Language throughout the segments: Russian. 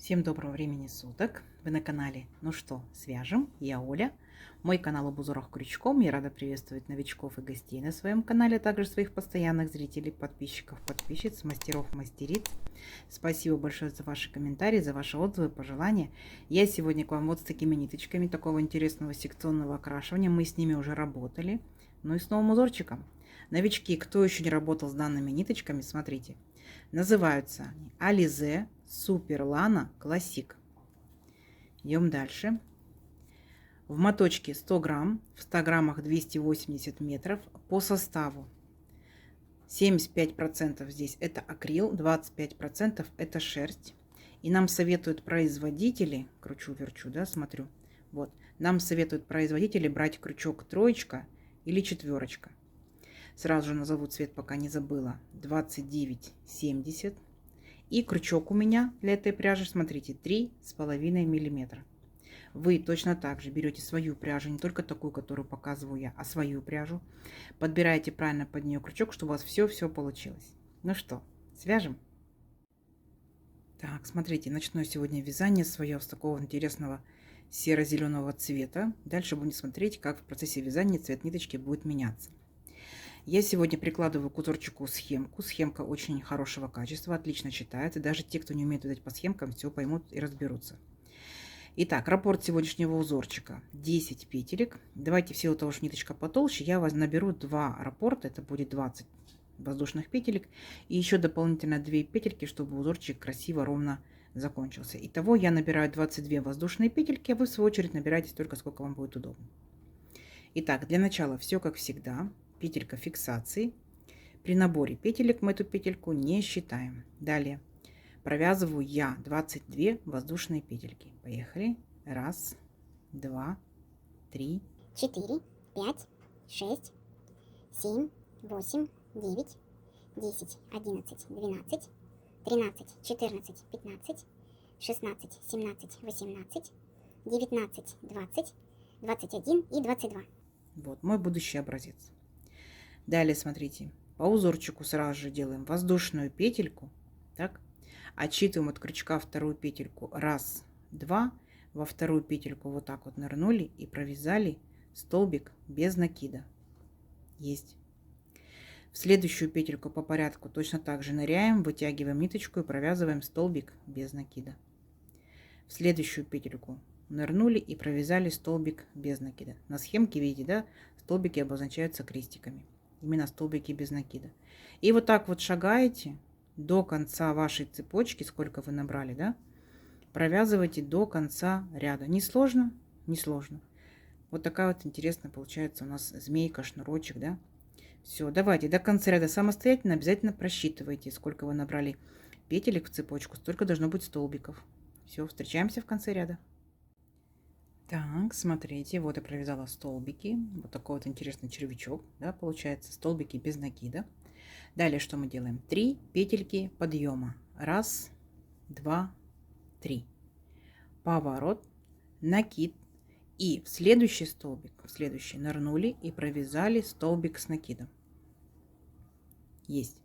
Всем доброго времени суток! Вы на канале «Ну что, свяжем?» Я Оля. Мой канал об узорах крючком. Я рада приветствовать новичков и гостей на своем канале, а также своих постоянных зрителей, подписчиков, подписчиц, мастеров, мастериц. Спасибо большое за ваши комментарии, за ваши отзывы, пожелания. Я сегодня к вам вот с такими ниточками такого интересного секционного окрашивания. Мы с ними уже работали. Ну и с новым узорчиком. Новички, кто еще не работал с данными ниточками, смотрите. Называются они Alize Super Lana Classic. Идем дальше. В моточке 100 грамм, в 100 граммах 280 метров. По составу 75% здесь это акрил, 25% это шерсть. И нам советуют производители, кручу-верчу, да, смотрю, вот, нам советуют производители брать крючок троечка или четверочка. Сразу же назову цвет, пока не забыла. 29,70. И крючок у меня для этой пряжи, смотрите, 3,5 миллиметра. Вы точно так же берете свою пряжу, не только такую, которую показываю я, а свою пряжу. Подбираете правильно под нее крючок, чтобы у вас все получилось. Ну что, свяжем? Так, смотрите, начну сегодня вязание свое с такого интересного серо-зеленого цвета. Дальше будем смотреть, как в процессе вязания цвет ниточки будет меняться. Я сегодня прикладываю к узорчику схемку. Схемка очень хорошего качества, отлично читается. Даже те, кто не умеет вязать по схемкам, все поймут и разберутся. Итак, раппорт сегодняшнего узорчика 10 петелек. Давайте в силу того, что ниточка потолще, я наберу 2 раппорта, это будет 20 воздушных петелек. И еще дополнительно 2 петельки, чтобы узорчик красиво, ровно закончился. Итого я набираю 22 воздушные петельки, а вы в свою очередь набираете столько, сколько вам будет удобно. Итак, для начала все как всегда. Петелька фиксации. При наборе петелек мы эту петельку не считаем. Далее провязываю я 22 воздушные петельки. Поехали. 1, 2, 3, 4, 5, 6, 7, 8, 9, 10, 11, 12, 13, 14, 15, 16, 17, 18, 19, 20, 21 и 22. Вот мой будущий образец. Далее смотрите, по узорчику сразу же делаем воздушную петельку, так, отсчитываем от крючка вторую петельку 1, 2, во вторую петельку вот так вот нырнули и провязали столбик без накида. Есть. В следующую петельку по порядку точно так же ныряем, вытягиваем ниточку и провязываем столбик без накида. В следующую петельку нырнули и провязали столбик без накида. На схемке видите, да, столбики обозначаются крестиками. Именно столбики без накида. И вот так вот шагаете до конца вашей цепочки, сколько вы набрали, да, провязывайте до конца ряда. Не сложно, не сложно. Вот такая вот интересная получается у нас змейка, шнурочек, да. Все, давайте до конца ряда самостоятельно обязательно просчитывайте, сколько вы набрали петелек в цепочку, столько должно быть столбиков. Все, встречаемся в конце ряда. Так, смотрите, вот я провязала столбики. Вот такой вот интересный червячок, да, получается, столбики без накида. Далее что мы делаем? 3 петельки подъема. 1, 2, 3. Поворот, накид. И в следующий столбик, в следующий нырнули и провязали столбик с накидом. Есть.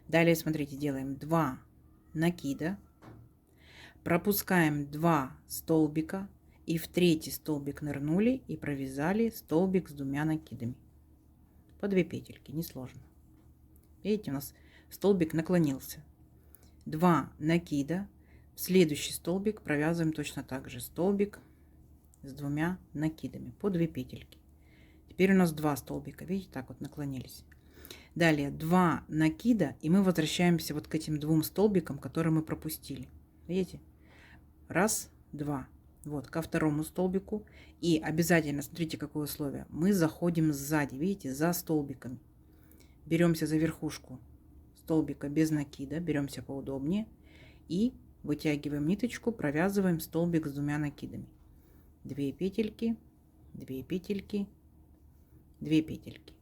Далее, смотрите, делаем 2 накида. Пропускаем 2 столбика. И в третий столбик нырнули и провязали столбик с 2 накидами. По 2 петельки, несложно. Видите, у нас столбик наклонился. 2 накида. В следующий столбик провязываем точно так же столбик с 2 накидами по 2 петельки. Теперь у нас 2 столбика, видите, так вот наклонились. Далее 2 накида, и мы возвращаемся вот к этим 2 столбикам, которые мы пропустили. Видите? 1, 2. Вот, ко второму столбику. И обязательно, смотрите, какое условие. Мы заходим сзади, видите, за столбиками. Беремся за верхушку столбика без накида, беремся поудобнее. И вытягиваем ниточку, провязываем столбик с 2 накидами. 2 петельки, 2 петельки, 2 петельки.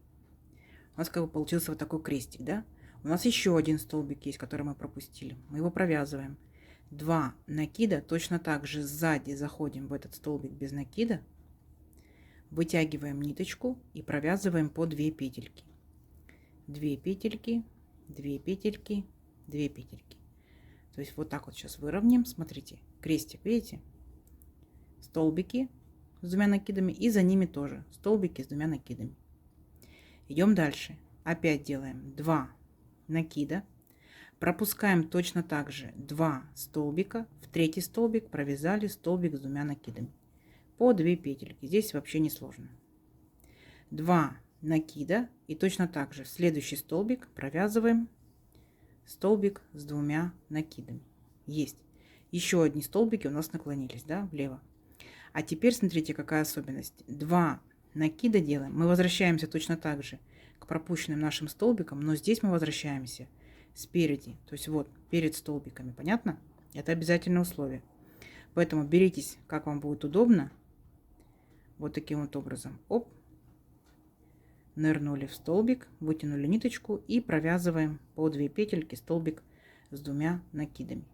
У нас как бы получился вот такой крестик, да? У нас еще один столбик есть, который мы пропустили. Мы его провязываем. 2 накида, точно так же сзади заходим в этот столбик без накида, вытягиваем ниточку и провязываем по 2 петельки. 2 петельки, 2 петельки, 2 петельки. То есть вот так вот сейчас выровняем, смотрите, крестик, видите? Столбики с двумя накидами и за ними тоже столбики с двумя накидами. Идем дальше. Опять делаем 2 накида. Пропускаем точно так же 2 столбика. В третий столбик провязали столбик с двумя накидами. По 2 петельки. Здесь вообще не сложно. 2 накида. И точно так же в следующий столбик провязываем столбик с двумя накидами. Есть. Еще одни столбики у нас наклонились, да, влево. А теперь смотрите, какая особенность. 2 накида делаем. Мы возвращаемся точно так же к пропущенным нашим столбикам, но здесь мы возвращаемся спереди. То есть вот перед столбиками. Понятно? Это обязательное условие. Поэтому беритесь, как вам будет удобно. Вот таким вот образом. Оп. Нырнули в столбик, вытянули ниточку и провязываем по 2 петельки столбик с двумя накидами.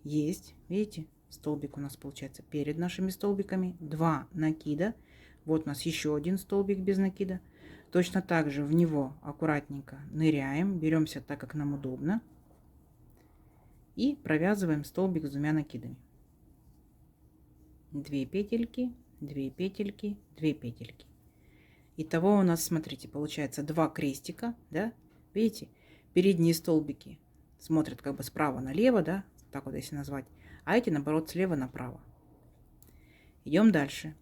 Есть. Видите? Столбик у нас получается перед нашими столбиками. 2 накида. Вот у нас еще один столбик без накида. Точно так же в него аккуратненько ныряем. Беремся так, как нам удобно. И провязываем столбик с двумя накидами. 2 петельки, 2 петельки, 2 петельки. Итого у нас, смотрите, получается 2 крестика. Да? Видите? Передние столбики смотрят как бы справа налево, да? Так вот если назвать. А эти, наоборот, слева направо. Идем дальше.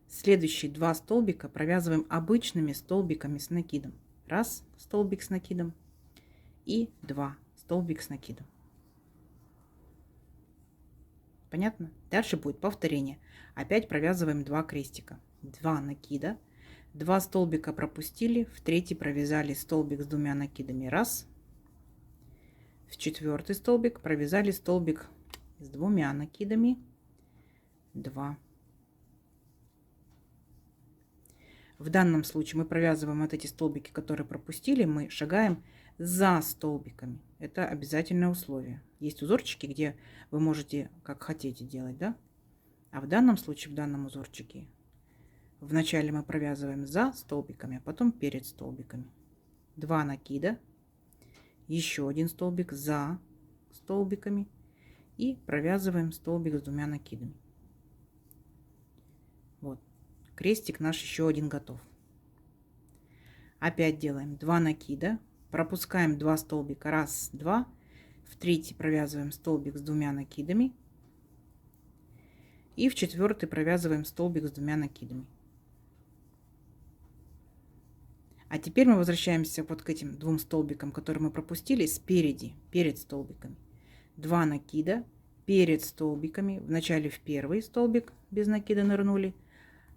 Следующие 2 столбика провязываем обычными столбиками с накидом. Раз столбик с накидом и 2 столбик с накидом. Понятно? Дальше будет повторение. Опять провязываем 2 крестика. 2 накида. 2 столбика пропустили. В третий провязали столбик с двумя накидами. Раз. В четвертый столбик провязали столбик с двумя накидами. 2. В данном случае мы провязываем вот эти столбики, которые пропустили, мы шагаем за столбиками. Это обязательное условие. Есть узорчики, где вы можете как хотите делать, да? А в данном случае, в данном узорчике, вначале мы провязываем за столбиками, а потом перед столбиками. 2 накида, еще один столбик за столбиками и провязываем столбик с двумя накидами. Вот. Крестик наш еще один готов. Опять делаем 2 накида, пропускаем 2 столбика, раз, 2, в третий провязываем столбик с двумя накидами и в четвертый провязываем столбик с двумя накидами. А теперь мы возвращаемся вот к этим 2 столбикам, которые мы пропустили спереди, перед столбиками. 2 накида перед столбиками, вначале в первый столбик без накида нырнули,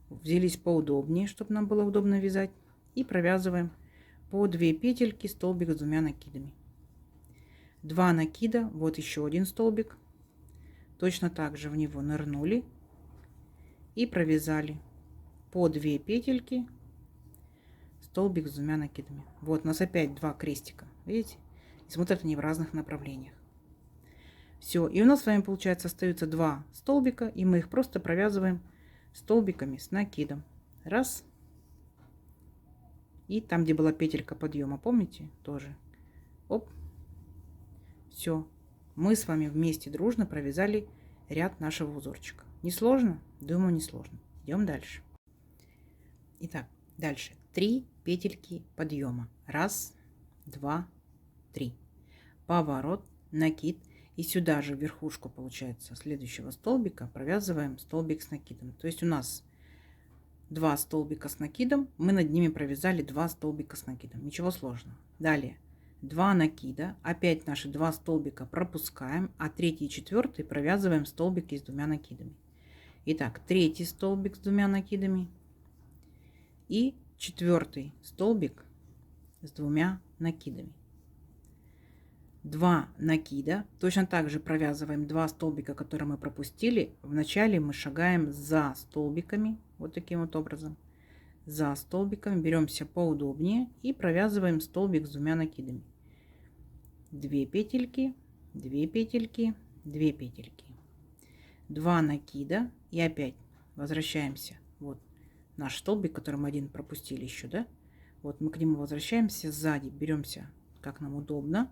взялись поудобнее, чтобы нам было удобно вязать, и провязываем по 2 петельки столбик с двумя накидами. 2 накида, вот еще один столбик, точно так же в него нырнули и провязали по 2 петельки столбик с двумя накидами. Вот у нас опять 2 крестика, видите, и смотрят они в разных направлениях. Все, и у нас с вами получается остаются 2 столбика, и мы их просто провязываем столбиками с накидом. Раз. И там, где была петелька подъема, помните, тоже. Оп. Все. Мы с вами вместе дружно провязали ряд нашего узорчика. Не сложно? Думаю, не сложно. Идем дальше. Итак, дальше 3 петельки подъема. Раз, 2, 3. Поворот, накид. И сюда же в верхушку, получается, следующего столбика провязываем столбик с накидом. То есть у нас 2 столбика с накидом, мы над ними провязали 2 столбика с накидом. Ничего сложного. Далее 2 накида, опять наши 2 столбика пропускаем, а третий и четвертый провязываем столбики с двумя накидами. Итак, третий столбик с двумя накидами и четвертый столбик с двумя накидами. 2 накида. Точно так же провязываем 2 столбика, которые мы пропустили. Вначале мы шагаем за столбиками, вот таким вот образом. За столбиками беремся поудобнее и провязываем столбик с двумя накидами. 2 петельки, 2 петельки, 2 петельки. 2 накида и опять возвращаемся. Вот наш столбик, который мы один пропустили еще, да? Вот мы к нему возвращаемся сзади, беремся как нам удобно.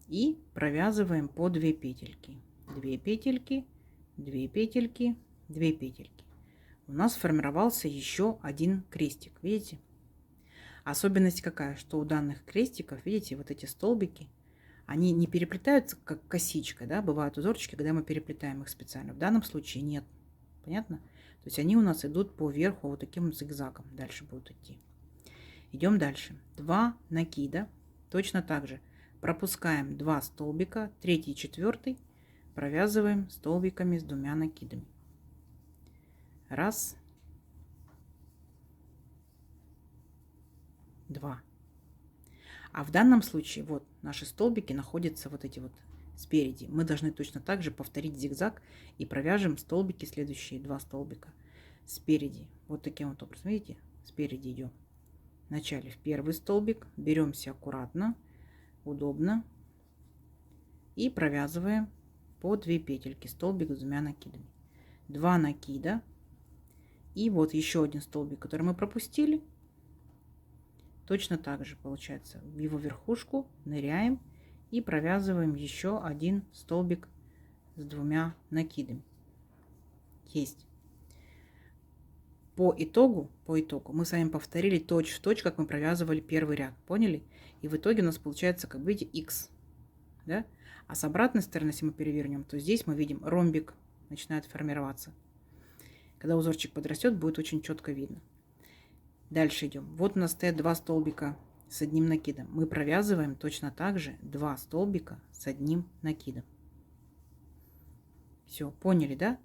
И провязываем по 2 петельки. 2 петельки, 2 петельки, 2 петельки. У нас сформировался еще один крестик. Видите? Особенность какая? Что у данных крестиков, видите, вот эти столбики, они не переплетаются как косичка, да? Бывают узорчики, когда мы переплетаем их специально. В данном случае нет. Понятно? То есть они у нас идут по верху вот таким зигзагом. Дальше будут идти. Идем дальше. 2 накида. Точно так же пропускаем 2 столбика, 3 и 4 провязываем столбиками с 2 накидами. Раз, 2. А в данном случае вот наши столбики находятся вот эти вот спереди. Мы должны точно так же повторить зигзаг и провяжем столбики, следующие 2 столбика спереди. Вот таким вот образом, видите, спереди идем. Вначале в первый столбик, беремся аккуратно, удобно и провязываем по 2 петельки, столбик с 2 накидами. 2 накида и вот еще один столбик, который мы пропустили. Точно так же получается, в его верхушку ныряем и провязываем еще один столбик с 2 накидами. Есть. По итогу мы с вами повторили точь-в-точь, как мы провязывали первый ряд. Поняли? И в итоге у нас получается, как видите, X. Да? А с обратной стороны, если мы перевернем, то здесь мы видим ромбик начинает формироваться. Когда узорчик подрастет, будет очень четко видно. Дальше идем. Вот у нас стоят 2 столбика с 1 накидом. Мы провязываем точно так же 2 столбика с 1 накидом. Все, поняли, да?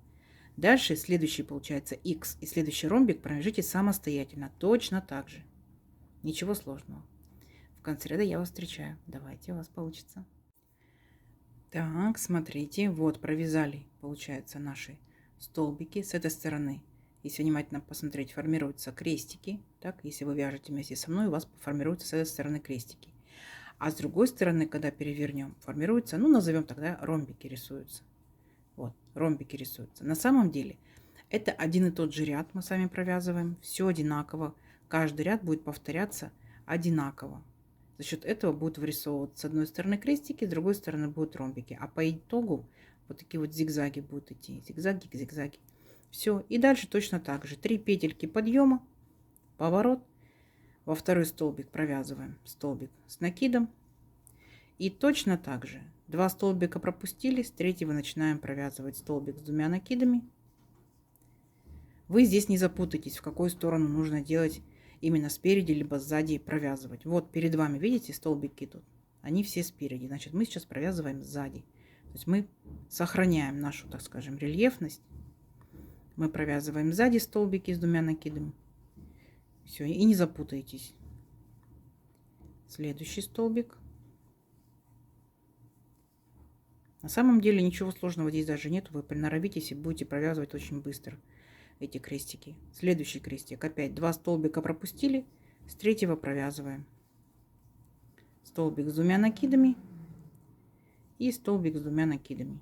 Дальше следующий получается X и следующий ромбик провяжите самостоятельно. Точно так же. Ничего сложного. В конце ряда я вас встречаю. Давайте, у вас получится. Так, смотрите, вот провязали, получается, наши столбики. С этой стороны, если внимательно посмотреть, формируются крестики. Так, если вы вяжете вместе со мной, у вас формируются с этой стороны крестики. А с другой стороны, когда перевернем, формируются, ну, назовем тогда ромбики рисуются. Вот, ромбики рисуются. На самом деле, это один и тот же ряд мы с вами провязываем. Все одинаково. Каждый ряд будет повторяться одинаково. За счет этого будут вырисовываться с одной стороны крестики, с другой стороны будут ромбики. А по итогу вот такие вот зигзаги будут идти. Зигзаги, зигзаги. Все. И дальше точно так же. 3 петельки подъема, поворот. Во второй столбик провязываем столбик с накидом. И точно так же 2 столбика пропустили, с третьего начинаем провязывать столбик с 2 накидами. Вы здесь не запутайтесь, в какую сторону нужно делать именно спереди, либо сзади провязывать. Вот перед вами, видите, столбики тут? Они все спереди. Значит, мы сейчас провязываем сзади. То есть мы сохраняем нашу, так скажем, рельефность. Мы провязываем сзади столбики с 2 накидами. Все, и не запутайтесь. Следующий столбик. На самом деле ничего сложного здесь даже нет. Вы приноровитесь и будете провязывать очень быстро эти крестики. Следующий крестик. Опять 2 столбика пропустили. С третьего провязываем. Столбик с 2 накидами. И столбик с 2 накидами.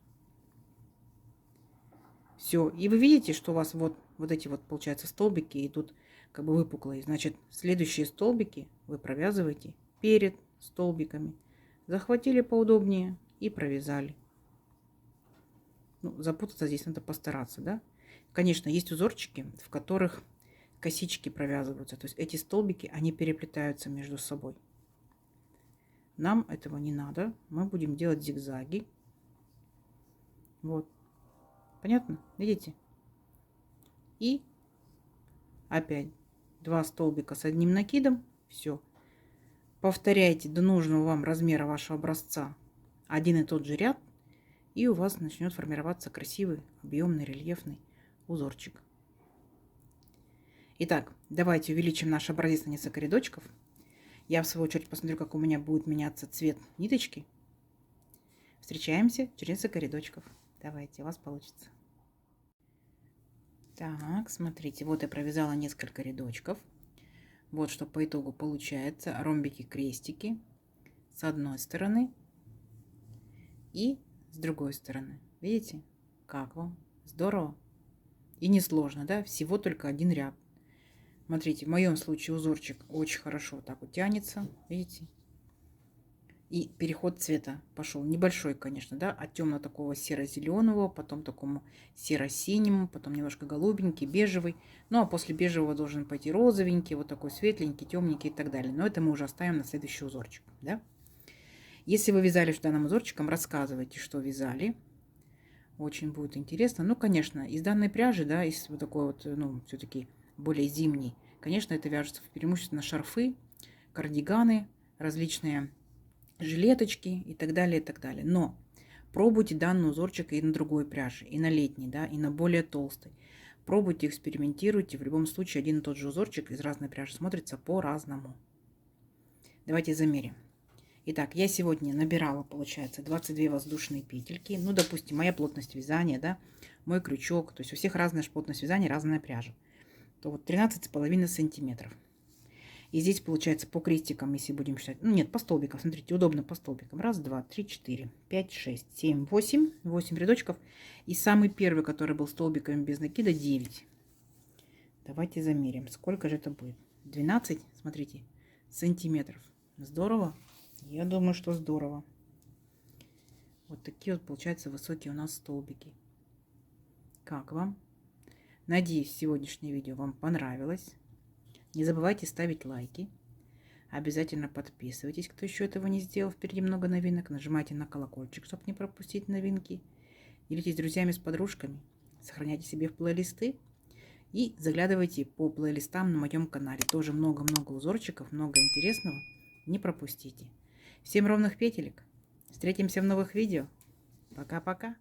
Все. И вы видите, что у вас вот эти вот, получается, столбики идут как бы выпуклые. Значит, следующие столбики вы провязываете перед столбиками. Захватили поудобнее и провязали. Ну, запутаться здесь надо постараться, да? Конечно, есть узорчики, в которых косички провязываются. То есть эти столбики, они переплетаются между собой. Нам этого не надо. Мы будем делать зигзаги. Вот. Понятно? Видите? И опять 2 столбика с 1 накидом. Все. Повторяйте до нужного вам размера вашего образца один и тот же ряд. И у вас начнет формироваться красивый, объемный, рельефный узорчик. Итак, давайте увеличим наш образец на несколько рядочков. Я в свою очередь посмотрю, как у меня будет меняться цвет ниточки. Встречаемся через несколько рядочков. Давайте, у вас получится. Так, смотрите, вот я провязала несколько рядочков. Вот что по итогу получается. Ромбики, крестики с одной стороны и с другой стороны. Видите, как вам? Здорово. И несложно, да? Всего только один ряд. Смотрите, в моем случае узорчик очень хорошо вот так вот тянется. Видите? И переход цвета пошел небольшой, конечно, да, от темно такого серо-зеленого, потом такому серо-синему, потом немножко голубенький, бежевый. Ну, а после бежевого должен пойти розовенький, вот такой светленький, темненький и так далее. Но это мы уже оставим на следующий узорчик, да. Если вы вязали данным узорчиком, рассказывайте, что вязали. Очень будет интересно. Ну, конечно, из данной пряжи, да, из вот такой вот, ну, все-таки более зимней, конечно, это вяжется преимущественно шарфы, кардиганы, различные жилеточки и так далее, и так далее. Но пробуйте данный узорчик и на другой пряже, и на летней, да, и на более толстой. Пробуйте, экспериментируйте. В любом случае, один и тот же узорчик из разной пряжи смотрится по-разному. Давайте замерим. Итак, я сегодня набирала, получается, 22 воздушные петельки. Ну, допустим, моя плотность вязания, да, мой крючок. То есть у всех разная плотность вязания, разная пряжа. То вот 13,5 сантиметров. И здесь получается по крестикам, если будем считать. Ну нет, по столбикам. Смотрите, удобно по столбикам. Раз, два, три, четыре, пять, шесть, семь, восемь. 8 рядочков. И самый первый, который был столбиками без накида, 9. Давайте замерим. Сколько же это будет? 12, смотрите, сантиметров. Здорово? Я думаю, что здорово. Вот такие вот получаются высокие у нас столбики. Как вам? Надеюсь, сегодняшнее видео вам понравилось. Не забывайте ставить лайки. Обязательно подписывайтесь, кто еще этого не сделал. Впереди много новинок. Нажимайте на колокольчик, чтобы не пропустить новинки. Делитесь с друзьями, с подружками. Сохраняйте себе в плейлисты. И заглядывайте по плейлистам на моем канале. Тоже много-много узорчиков, много интересного. Не пропустите. Всем ровных петелек. Встретимся в новых видео. Пока-пока.